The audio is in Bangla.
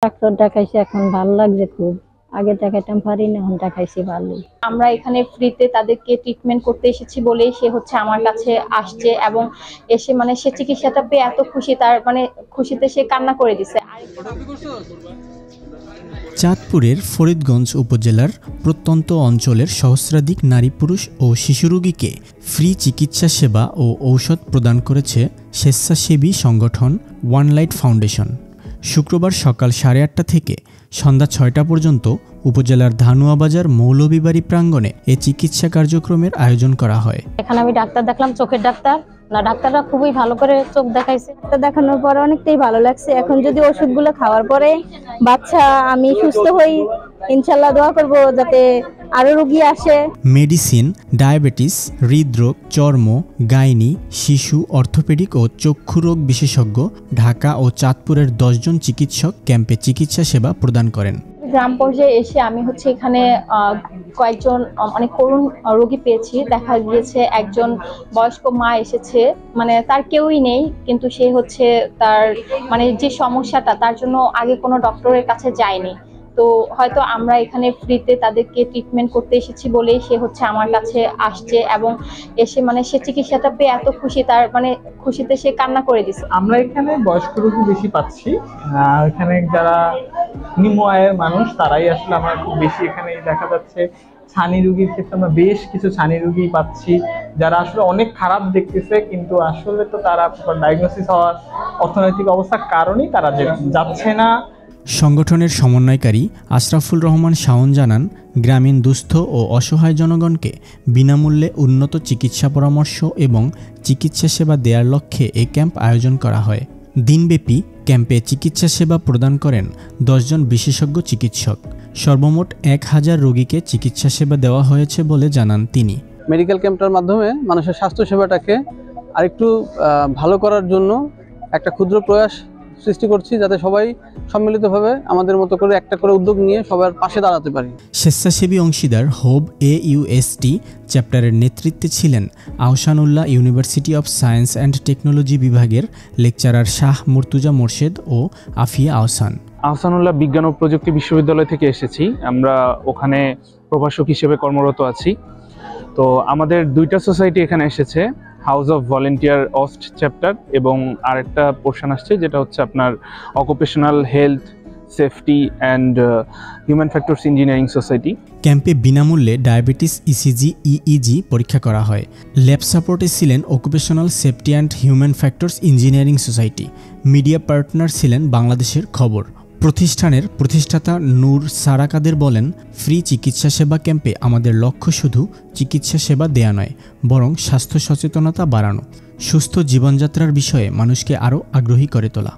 ডাক্তার দেখাইছি, এখন ভালো লাগছে খুব। আগে দেখাইতাম পারি না, এখন দেখাইছি ভালো। আমরা এখানে ফ্রিতে তাদেরকে ট্রিটমেন্ট করতে এসেছি বলেই সে হচ্ছে আমার কাছে আসছে এবং এসে মানে সে চিকিৎসাটা পেয়ে এত খুশি, তার মানে খুশিতে সে কান্না করে দিছে। চাঁদপুরের ফরিদগঞ্জ উপজেলার প্রত্যন্ত অঞ্চলের সহস্রাধিক নারী পুরুষ ও শিশু রোগীকে ফ্রি চিকিৎসা সেবা ও ঔষধ প্রদান করেছে স্বেচ্ছাসেবী সংগঠন ওয়ান লাইট ফাউন্ডেশন। শুক্রবার সকাল 8:30 থেকে সন্ধ্যা 6টা পর্যন্ত উপজেলার ধানুয়াবাজার মৌলভীবাড়ী প্রাঙ্গণে এ চিকিৎসা কার্যক্রমের আয়োজন করা হয়। এখানে আমি ডাক্তার দেখলাম, চোখের ডাক্তার। ডাক্তাররা খুবই ভালো করে চোখ দেখাইছে। ডাক্তার দেখানোর পরে অনেকটাই ভালো লাগছে। এখন যদি ওষুধগুলো খাওয়ার পরে বাচ্চা আমি সুস্থ হই, ইনশাল্লাহ দোয়া করব যাতে আরো রোগী আসে। মেডিসিন, ডায়াবেটিস, হৃদরোগ, চর্ম, গাইনি, শিশু, অর্থোপেডিক ও চক্ষু রোগ বিশেষজ্ঞ ঢাকা ও চাঁদপুরের 10 জন চিকিৎসক ক্যাম্পে চিকিৎসা সেবা প্রদান করেন। গ্রাম পর্যায়ে এসে আমি হচ্ছে এখানে কয়েকজন অনেক করুণ রোগী পেয়েছি। দেখা গিয়েছে একজন বয়স্ক মা এসেছে, মানে তার কেউই নেই, কিন্তু সে হচ্ছে তার মানে যে সমস্যাটা, তার জন্য আগে কোনো ডক্টরের কাছে যায়নি। তো হয়তো আমরা এখানে ফ্রিতে তাদেরকে ট্রিটমেন্ট করতে এসেছি বলেই সে হচ্ছে আমার কাছে আসছে এবং এসে মানে সে চিকিৎসাটা পেয়ে এত খুশি, তার মানে খুশিতে সে কান্না করে দিছে। আমরা এখানে বয়স্ক রোগী বেশি পাচ্ছি। এখানে যারা নিম্ন আয়ের মানুষ তারাই আসলে আমরা খুব বেশি এখানে দেখা যাচ্ছে। ছানি রোগীর ক্ষেত্রে আমরা বেশ কিছু ছানি রোগী পাচ্ছি যারা আসলে অনেক খারাপ দেখতেছে, কিন্তু আসলে তো তারা ডায়াগনোসিস হওয়ার অর্থনৈতিক অবস্থার কারণেই তারা যাচ্ছে না। সংগঠনের সমন্বয়কারী আশরাফুল রহমান শাওন জানান, গ্রামীণ দুস্থ ও অসহায় জনগণকে বিনামূল্যে উন্নত চিকিৎসা পরামর্শ এবং চিকিৎসা সেবা দেওয়ার লক্ষ্যে এই ক্যাম্প আয়োজন করা হয়। দিনব্যাপী ক্যাম্পে চিকিৎসা সেবা প্রদান করেন 10 জন বিশেষজ্ঞ চিকিৎসক। সর্বমোট 1000 রোগীকে চিকিৎসা সেবা দেওয়া হয়েছে বলে জানান তিনি। মেডিকেল ক্যাম্পটার মাধ্যমে মানুষের স্বাস্থ্য সেবাটাকে আরেকটু ভালো করার জন্য একটা ক্ষুদ্র প্রয়াস সৃষ্টি করছি, যাতে সবাই সম্মিলিতভাবে আমাদের মতো করে একটা করে উদ্যোগ নিয়ে সবার পাশে দাঁড়াতে পারি। স্বেচ্ছাসেবী অংশীদার হোব AUST চ্যাপ্টারের নেতৃত্বে ছিলেন Ahsanullah university of science and technology বিভাগের লেকচারার শাহ মুর্তুজা মোর্শেদ ও আফিয়া আহসান। আহসানুল্লাহ বিজ্ঞান ও প্রযুক্তি বিশ্ববিদ্যালয় থেকে এসেছি। আমরা ওখানে প্রভাষক হিসেবে কর্মরত আছি। তো আমাদের 2টা সোসাইটি এখানে এসেছে, হাউস অফ ভলেন্টিয়ার অস্ট চ্যাপ্টার এবং আরেকটা পোর্শন আসছে যেটা হচ্ছে আপনার occupational health safety and human factors engineering society. ক্যাম্পে বিনামূল্যে ডায়াবেটিস, ECG, EEG পরীক্ষা করা হয়। ল্যাব সাপোর্টে ছিলেন occupational safety and human factors engineering society. Media partner ছিলেন বাংলাদেশের খবর। প্রতিষ্ঠানের প্রতিষ্ঠাতা নূর সারা কাদের বলেন, ফ্রি চিকিৎসা সেবা ক্যাম্পে আমাদের লক্ষ্য শুধু চিকিৎসা সেবা দেয়া নয়, বরং স্বাস্থ্য সচেতনতা বাড়ানো, সুস্থ জীবনযাত্রার বিষয়ে মানুষকে আরও আগ্রহী করে তোলা।